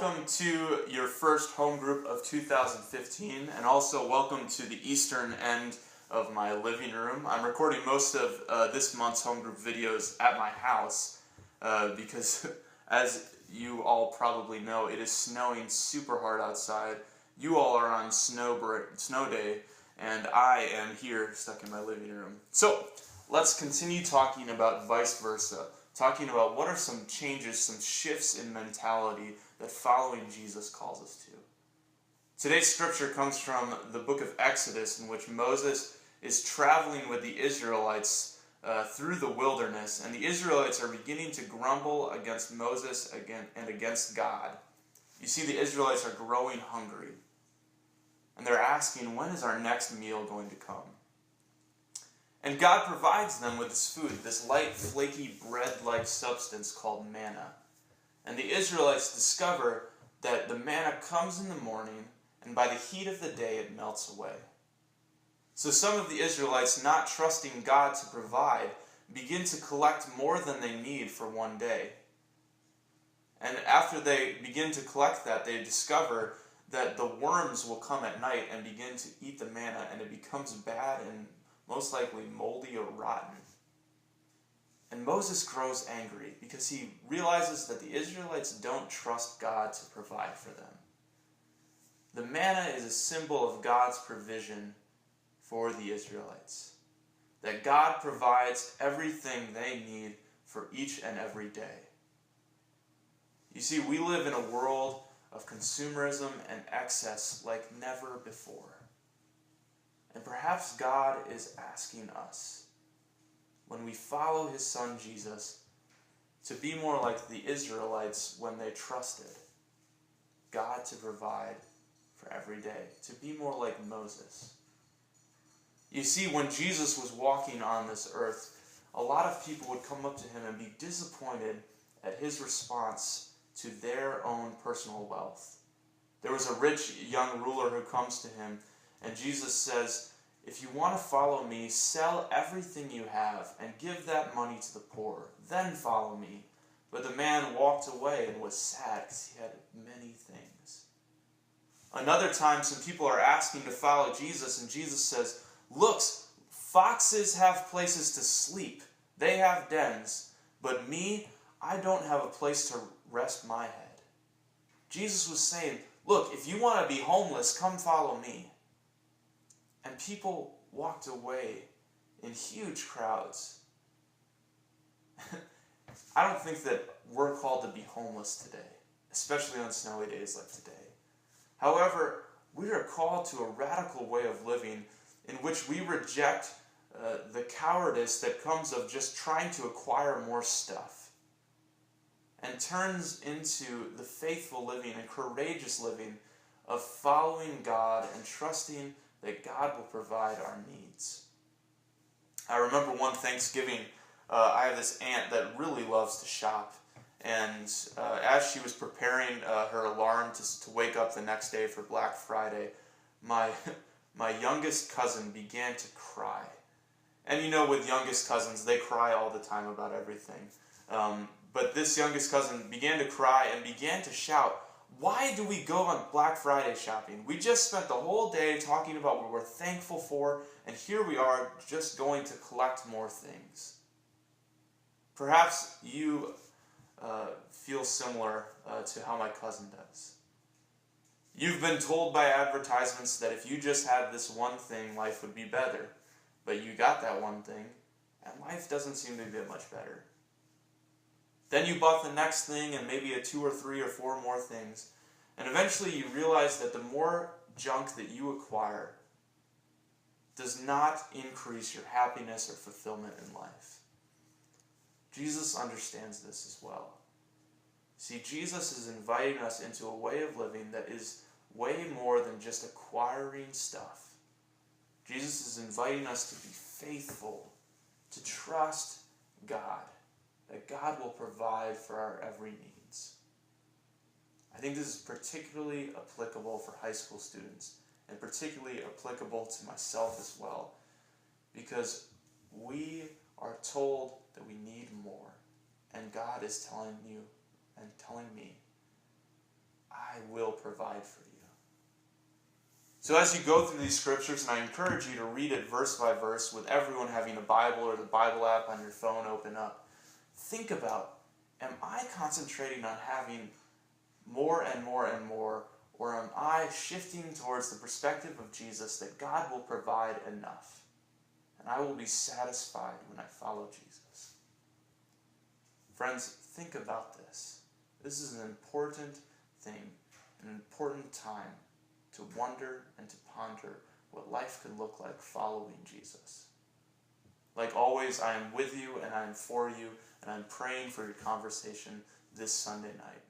welcome to your first home group of 2015, and also welcome to the eastern end of my living room. I'm recording most of this month's home group videos at my house because, as you all probably know, it is snowing super hard outside. You all are on snow day, and I am here stuck in my living room. So, let's continue talking about vice versa. Talking about what are some changes, some shifts in mentality that following Jesus calls us to. Today's scripture comes from the book of Exodus, in which Moses is traveling with the Israelites through the wilderness, and the Israelites are beginning to grumble against Moses and against God. You see, the Israelites are growing hungry, and they're asking, when is our next meal going to come? And God provides them with this food, this light, flaky, bread-like substance called manna. And the Israelites discover that the manna comes in the morning, and by the heat of the day it melts away. So some of the Israelites, not trusting God to provide, begin to collect more than they need for one day. And after they begin to collect that, they discover that the worms will come at night and begin to eat the manna, and it becomes bad and most likely moldy or rotten. And Moses grows angry because he realizes that the Israelites don't trust God to provide for them. The manna is a symbol of God's provision for the Israelites. That God provides everything they need for each and every day. You see, we live in a world of consumerism and excess like never before. And perhaps God is asking us, when we follow his son Jesus, to be more like the Israelites when they trusted God to provide for every day, to be more like Moses. You see, when Jesus was walking on this earth, a lot of people would come up to him and be disappointed at his response to their own personal wealth. There was a rich young ruler who comes to him, and Jesus says, if you want to follow me, sell everything you have and give that money to the poor. Then follow me. But the man walked away and was sad because he had many things. Another time, some people are asking to follow Jesus, and Jesus says, look, foxes have places to sleep. They have dens. But me, I don't have a place to rest my head. Jesus was saying, look, if you want to be homeless, come follow me. And people walked away in huge crowds. I don't think that we're called to be homeless today, especially on snowy days like today. However, we are called to a radical way of living in which we reject the cowardice that comes of just trying to acquire more stuff, and turns into the faithful living and courageous living of following God and trusting that God will provide our needs. I remember one Thanksgiving, I have this aunt that really loves to shop, and as she was preparing her alarm to wake up the next day for Black Friday, my youngest cousin began to cry. And you know, with youngest cousins, they cry all the time about everything. But this youngest cousin began to cry and began to shout, why do we go on Black Friday shopping? We just spent the whole day talking about what we're thankful for, and here we are just going to collect more things. Perhaps you feel similar to how my cousin does. You've been told by advertisements that if you just had this one thing, life would be better. But you got that one thing, and life doesn't seem to get much better. Then you bought the next thing and maybe 2 or 3 or 4 more things. And eventually you realize that the more junk that you acquire does not increase your happiness or fulfillment in life. Jesus understands this as well. See, Jesus is inviting us into a way of living that is way more than just acquiring stuff. Jesus is inviting us to be faithful, to trust God, that God will provide for our every needs. I think this is particularly applicable for high school students, and particularly applicable to myself as well, because we are told that we need more, and God is telling you and telling me, I will provide for you. So as you go through these scriptures, and I encourage you to read it verse by verse with everyone having a Bible or the Bible app on your phone open up, think about, am I concentrating on having more and more and more, or am I shifting towards the perspective of Jesus that God will provide enough, and I will be satisfied when I follow Jesus? Friends, think about this. This is an important thing, an important time to wonder and to ponder what life could look like following Jesus. Like always, I am with you and I am for you, and I'm praying for your conversation this Sunday night.